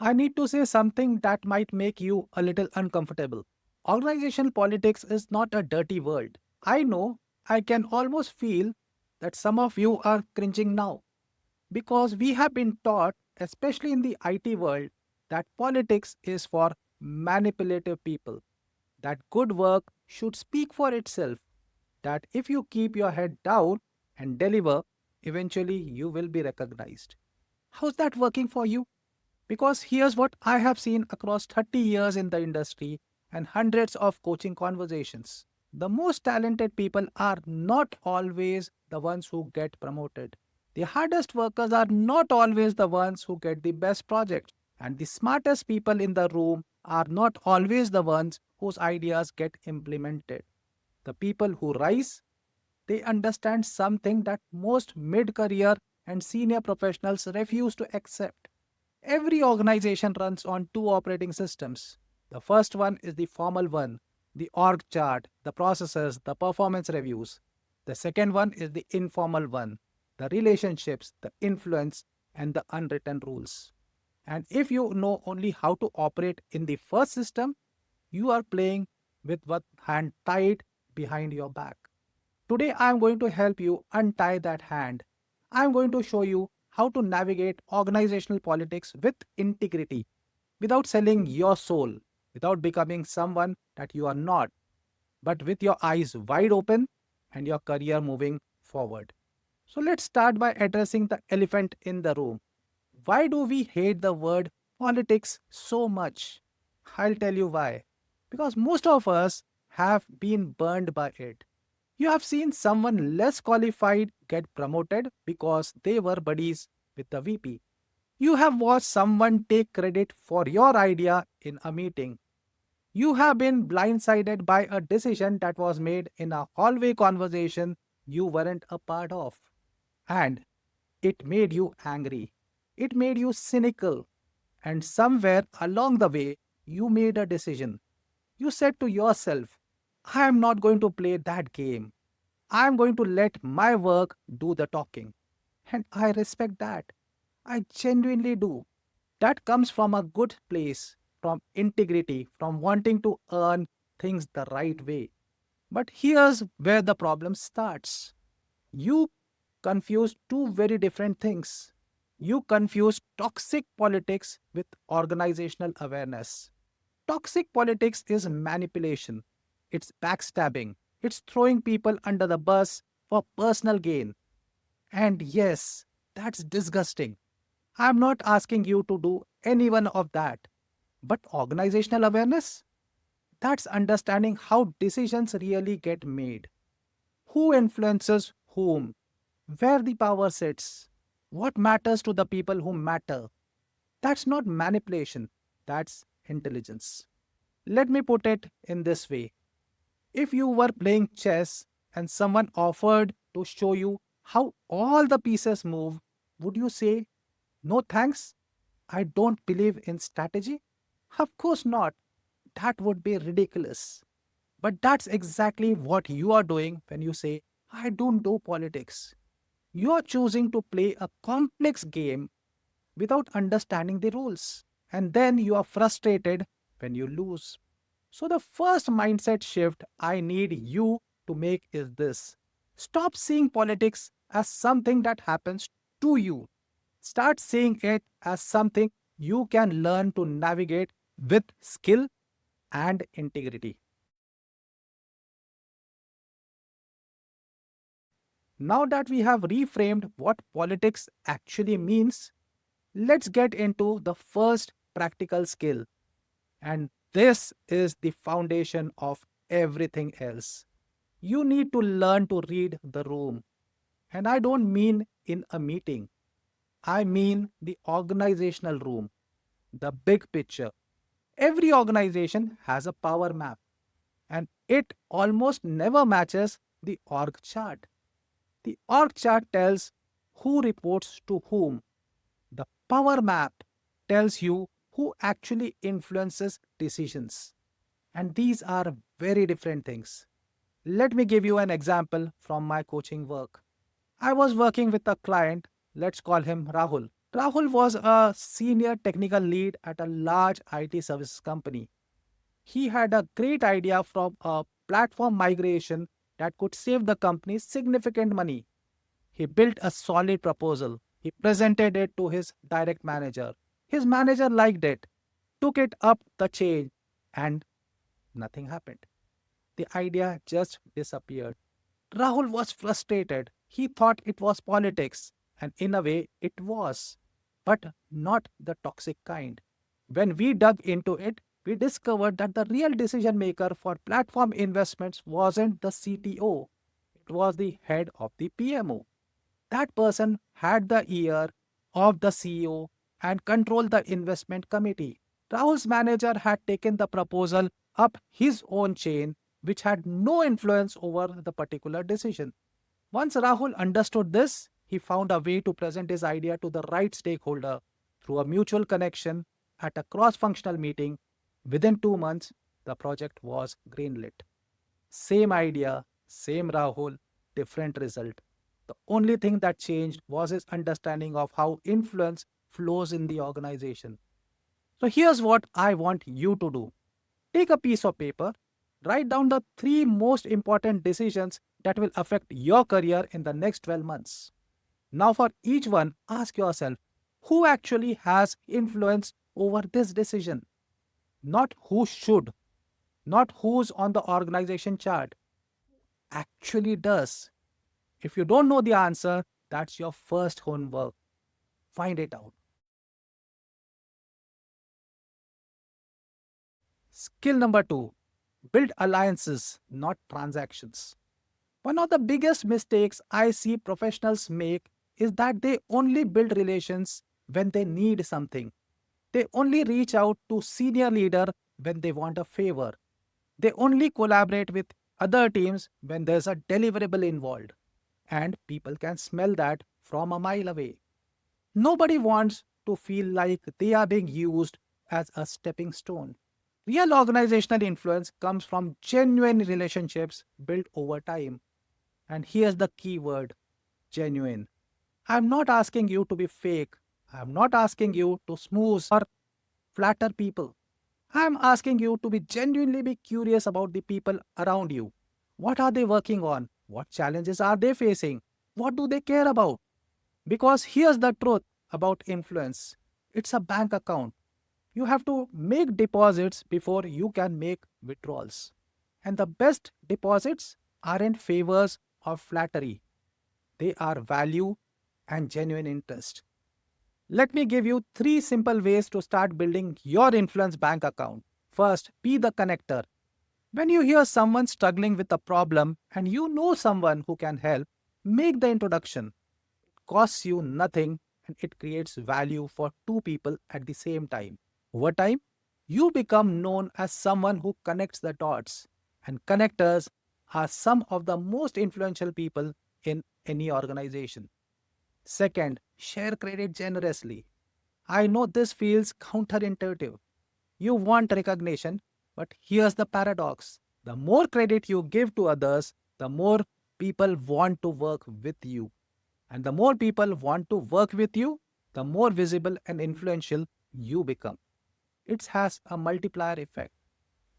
I need to say something that might make you a little uncomfortable. Organizational politics is not a dirty world. I know, I can almost feel that some of you are cringing now because we have been taught, especially in the IT world, that politics is for manipulative people, that good work should speak for itself, that if you keep your head down and deliver, eventually you will be recognized. How's that working for you? Because here's what I have seen across 30 years in the industry and hundreds of coaching conversations. The most talented people are not always the ones who get promoted. The hardest workers are not always the ones who get the best projects. And the smartest people in the room are not always the ones whose ideas get implemented. The people who rise, they understand something that most mid career and senior professionals refuse to accept. Every organization runs on two operating systems. The first one is the formal one, the org chart, the processes, the performance reviews. The second one is the informal one, the relationships, the influence, and the unwritten rules. And if you know only how to operate in the first system, you are playing with one hand tied behind your back. Today, I am going to help you untie that hand. I am going to show you how to navigate organizational politics with integrity, without selling your soul, without becoming someone that you are not, but with your eyes wide open and your career moving forward. So, let's start by addressing the elephant in the room. Why do we hate the word politics so much? I'll tell you why. Because most of us have been burned by it. You have seen someone less qualified get promoted because they were buddies with the VP. You have watched someone take credit for your idea in a meeting. You have been blindsided by a decision that was made in a hallway conversation you weren't a part of. And it made you angry. It made you cynical. And somewhere along the way, you made a decision. You said to yourself, I am not going to play that game. I am going to let my work do the talking. And I respect that. I genuinely do. That comes from a good place, from integrity, from wanting to earn things the right way. But here's where the problem starts. You confuse two very different things. You confuse toxic politics with organizational awareness. Toxic politics is manipulation, it's backstabbing, it's throwing people under the bus for personal gain. And yes, that's disgusting. I'm not asking you to do any one of that. But organizational awareness? That's understanding how decisions really get made. Who influences whom? Where the power sits? What matters to the people who matter? That's not manipulation, that's intelligence. Let me put it in this way. If you were playing chess and someone offered to show you how all the pieces move, would you say, no thanks? I don't believe in strategy? Of course not. That would be ridiculous. But that's exactly what you are doing when you say, I don't do politics. You are choosing to play a complex game without understanding the rules. And then you are frustrated when you lose. So, the first mindset shift I need you to make is this: stop seeing politics as something that happens to you. Start seeing it as something you can learn to navigate with skill and integrity. Now that we have reframed what politics actually means, let's get into the first practical skill. And this is the foundation of everything else. You need to learn to read the room. And I don't mean in a meeting, I mean the organizational room, the big picture. Every organization has a power map, and it almost never matches the org chart. The org chart tells who reports to whom. The power map tells you who actually influences decisions. And these are very different things. Let me give you an example from my coaching work. I was working with a client, let's call him Rahul. Rahul was a senior technical lead at a large IT services company. He had a great idea from a platform migration that could save the company significant money. He built a solid proposal. He presented it to his direct manager. His manager liked it, took it up the chain, and nothing happened. The idea just disappeared. Rahul was frustrated. He thought it was politics, and in a way, it was, but not the toxic kind. When we dug into it, we discovered that the real decision maker for platform investments wasn't the CTO, it was the head of the PMO. That person had the ear of the CEO and controlled the investment committee. Rahul's manager had taken the proposal up his own chain, which had no influence over the particular decision. Once Rahul understood this, he found a way to present his idea to the right stakeholder through a mutual connection at a cross functional meeting. Within 2 months, the project was greenlit. Same idea, same Rahul, different result. The only thing that changed was his understanding of how influence flows in the organization. So here's what I want you to do. Take a piece of paper, write down the three most important decisions that will affect your career in the next 12 months. Now, for each one, ask yourself who actually has influence over this decision? Not who should, not who's on the organization chart, actually does. If you don't know the answer, that's your first homework. Find it out. Skill number two, build alliances, not transactions. One of the biggest mistakes I see professionals make is that they only build relations when they need something. They only reach out to senior leader when they want a favor. They only collaborate with other teams when there's a deliverable involved. And people can smell that from a mile away. Nobody wants to feel like they are being used as a stepping stone. Real organizational influence comes from genuine relationships built over time. And here's the key word, genuine. I'm not asking you to be fake. I'm not asking you to smooth or flatter people. I'm asking you to be genuinely be curious about the people around you. What are they working on? What challenges are they facing? What do they care about? Because here's the truth about influence, it's a bank account. You have to make deposits before you can make withdrawals. And the best deposits aren't favors or flattery, they are value and genuine interest. Let me give you three simple ways to start building your influence bank account. First, be the connector. When you hear someone struggling with a problem and you know someone who can help, make the introduction. Costs you nothing and it creates value for two people at the same time. Over time, you become known as someone who connects the dots, and connectors are some of the most influential people in any organization. Second, share credit generously. I know this feels counterintuitive. You want recognition, but here's the paradox. The more credit you give to others, the more people want to work with you. And the more people want to work with you, the more visible and influential you become. It has a multiplier effect.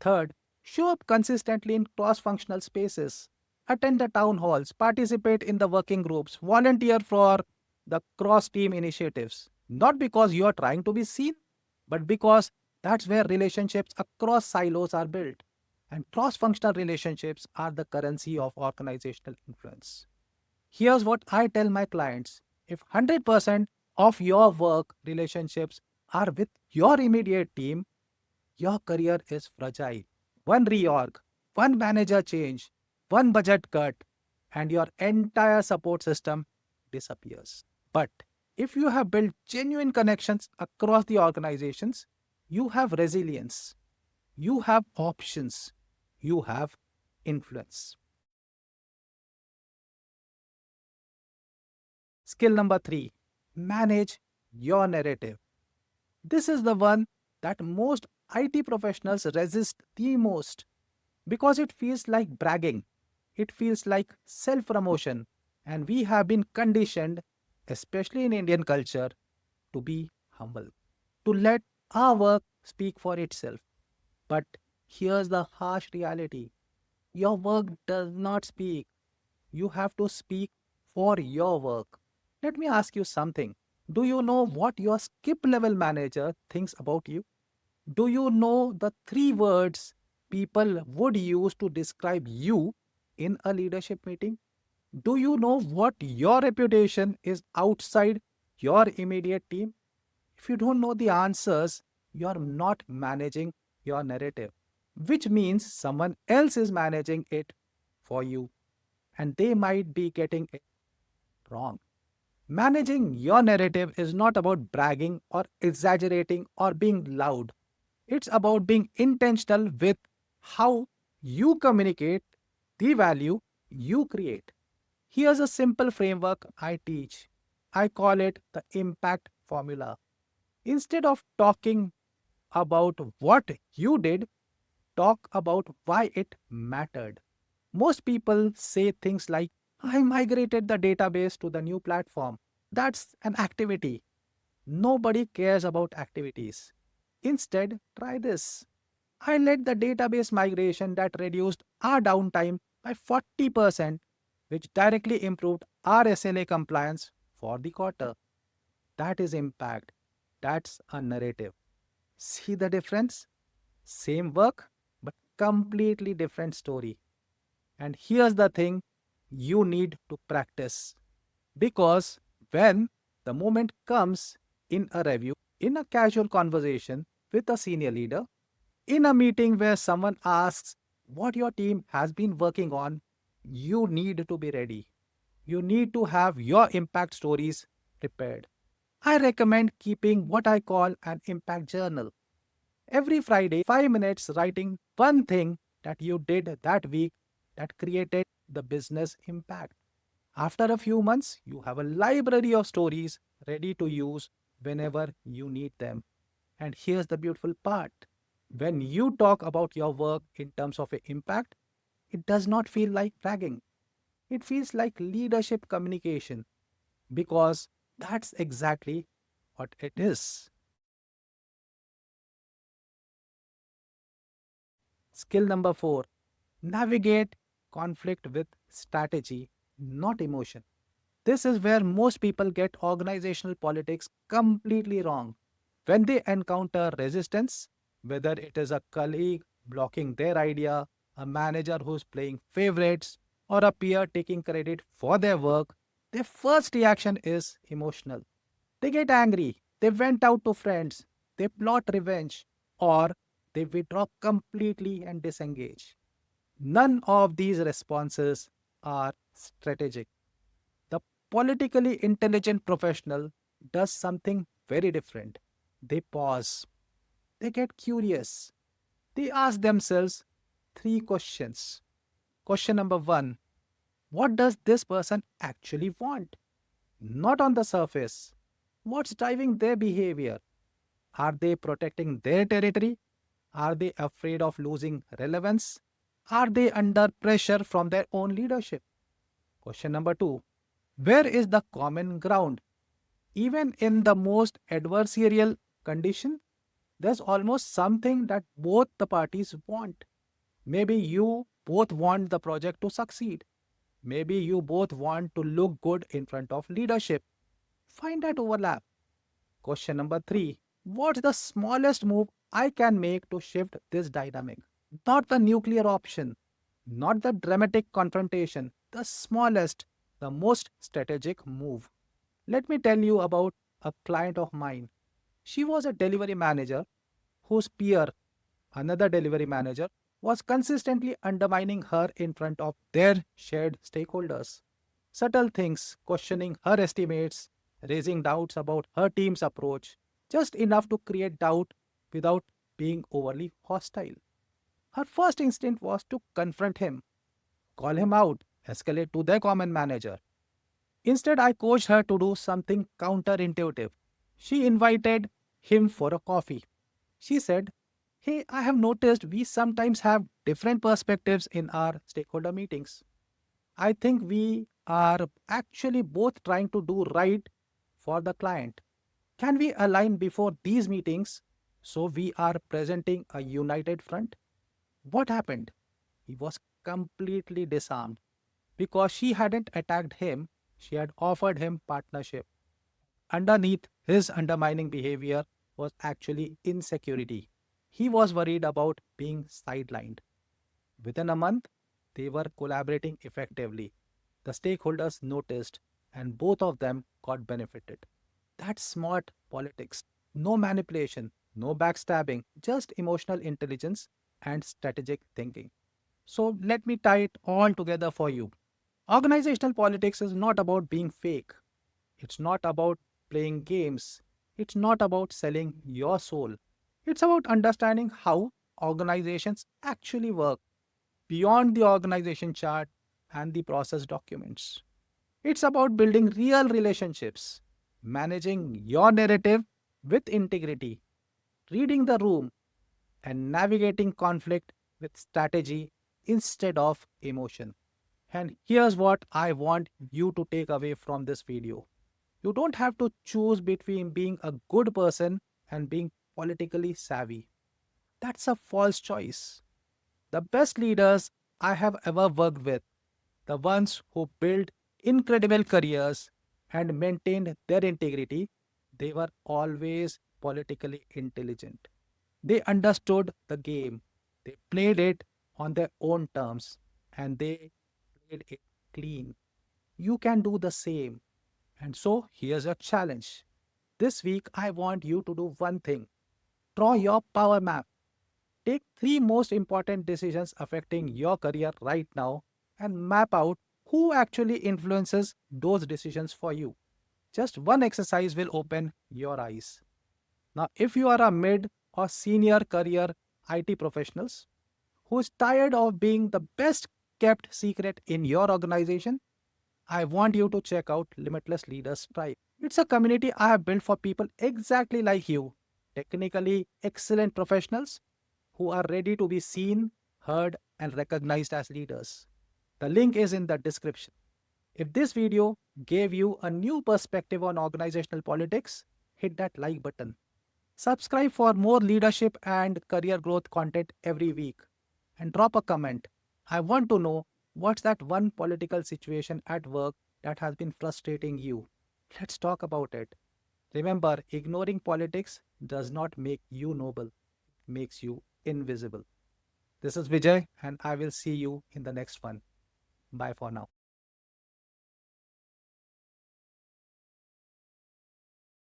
Third, show up consistently in cross functional spaces. Attend the town halls, participate in the working groups, volunteer for the cross team initiatives. Not because you are trying to be seen, but because that's where relationships across silos are built. And cross functional relationships are the currency of organizational influence. Here's what I tell my clients, if 100% of your work relationships are with your immediate team, your career is fragile. One reorg, one manager change, one budget cut, and your entire support system disappears. But if you have built genuine connections across the organizations, you have resilience, you have options, you have influence. Skill number three, manage your narrative. This is the one that most IT professionals resist the most because it feels like bragging, it feels like self promotion, and we have been conditioned, especially in Indian culture, to be humble, to let our work speak for itself. But here's the harsh reality: your work does not speak. You have to speak for your work. Let me ask you something. Do you know what your skip level manager thinks about you? Do you know the three words people would use to describe you in a leadership meeting? Do you know what your reputation is outside your immediate team? If you don't know the answers, you are not managing your narrative, which means someone else is managing it for you, and they might be getting it wrong. Managing your narrative is not about bragging or exaggerating or being loud. It's about being intentional with how you communicate the value you create. Here's a simple framework I teach. I call it the impact formula. Instead of talking about what you did, talk about why it mattered. Most people say things like, I migrated the database to the new platform. That's an activity. Nobody cares about activities. Instead, try this. I led the database migration that reduced our downtime by 40%, which directly improved our SLA compliance for the quarter. That is impact. That's a narrative. See the difference? Same work, but completely different story. And here's the thing you need to practice. Because when the moment comes in a review, in a casual conversation with a senior leader, in a meeting where someone asks what your team has been working on, you need to be ready. You need to have your impact stories prepared. I recommend keeping what I call an impact journal. Every Friday, 5 minutes writing one thing that you did that week that created the business impact. After a few months, you have a library of stories ready to use whenever you need them. And here's the beautiful part: when you talk about your work in terms of impact, it does not feel like bragging. It feels like leadership communication because that's exactly what it is. Skill number four: navigate conflict with strategy, not emotion. This is where most people get organizational politics completely wrong. When they encounter resistance, whether it is a colleague blocking their idea, a manager who's playing favorites, or a peer taking credit for their work, their first reaction is emotional. They get angry, they vent out to friends, they plot revenge, or they withdraw completely and disengage. None of these responses are strategic. The politically intelligent professional does something very different. They pause, they get curious, they ask themselves three questions. Question number one: what does this person actually want? Not on the surface. What's driving their behavior? Are they protecting their territory? Are they afraid of losing relevance? Are they under pressure from their own leadership? Question number two: where is the common ground? Even in the most adversarial condition, there's almost something that both the parties want. Maybe you both want the project to succeed. Maybe you both want to look good in front of leadership. Find that overlap. Question number three: what's the smallest move I can make to shift this dynamic? Not the nuclear option, not the dramatic confrontation, the smallest, the most strategic move. Let me tell you about a client of mine. She was a delivery manager whose peer, another delivery manager, was consistently undermining her in front of their shared stakeholders. Subtle things, questioning her estimates, raising doubts about her team's approach, just enough to create doubt without being overly hostile. Her first instinct was to confront him, call him out, escalate to their common manager. Instead, I coached her to do something counterintuitive. She invited him for a coffee. She said, Hey, I have noticed we sometimes have different perspectives in our stakeholder meetings. I think we are actually both trying to do right for the client. Can we align before these meetings so we are presenting a united front? What happened? He was completely disarmed. Because she hadn't attacked him, she had offered him partnership. Underneath his undermining behavior was actually insecurity. He was worried about being sidelined. Within a month, they were collaborating effectively. The stakeholders noticed, and both of them got benefited. That's smart politics. No manipulation, no backstabbing, just emotional intelligence and strategic thinking. So let me tie it all together for you. Organizational politics is not about being fake. It's not about playing games. It's not about selling your soul. It's about understanding how organizations actually work beyond the organization chart and the process documents. It's about building real relationships, managing your narrative with integrity, reading the room, and navigating conflict with strategy instead of emotion. And here's what I want you to take away from this video. You don't have to choose between being a good person and being politically savvy. That's a false choice. The best leaders I have ever worked with, the ones who built incredible careers and maintained their integrity, they were always politically intelligent. They understood the game, they played it on their own terms, and they played it clean. You can do the same. And so here's your challenge. This week, I want you to do one thing: draw your power map. Take three most important decisions affecting your career right now and map out who actually influences those decisions for you. Just one exercise will open your eyes. Now, if you are a mid or senior career IT professionals who is tired of being the best kept secret in your organization, I want you to check out Limitless Leaders Tribe. It's a community I have built for people exactly like you, technically excellent professionals who are ready to be seen, heard, and recognized as leaders. The link is in the description. If this video gave you a new perspective on organizational politics, hit that like button. Subscribe for more leadership and career growth content every week. And drop a comment. I want to know what's that one political situation at work that has been frustrating you. Let's talk about it. Remember, ignoring politics does not make you noble, it makes you invisible. This is Vijay, and I will see you in the next one. Bye for now.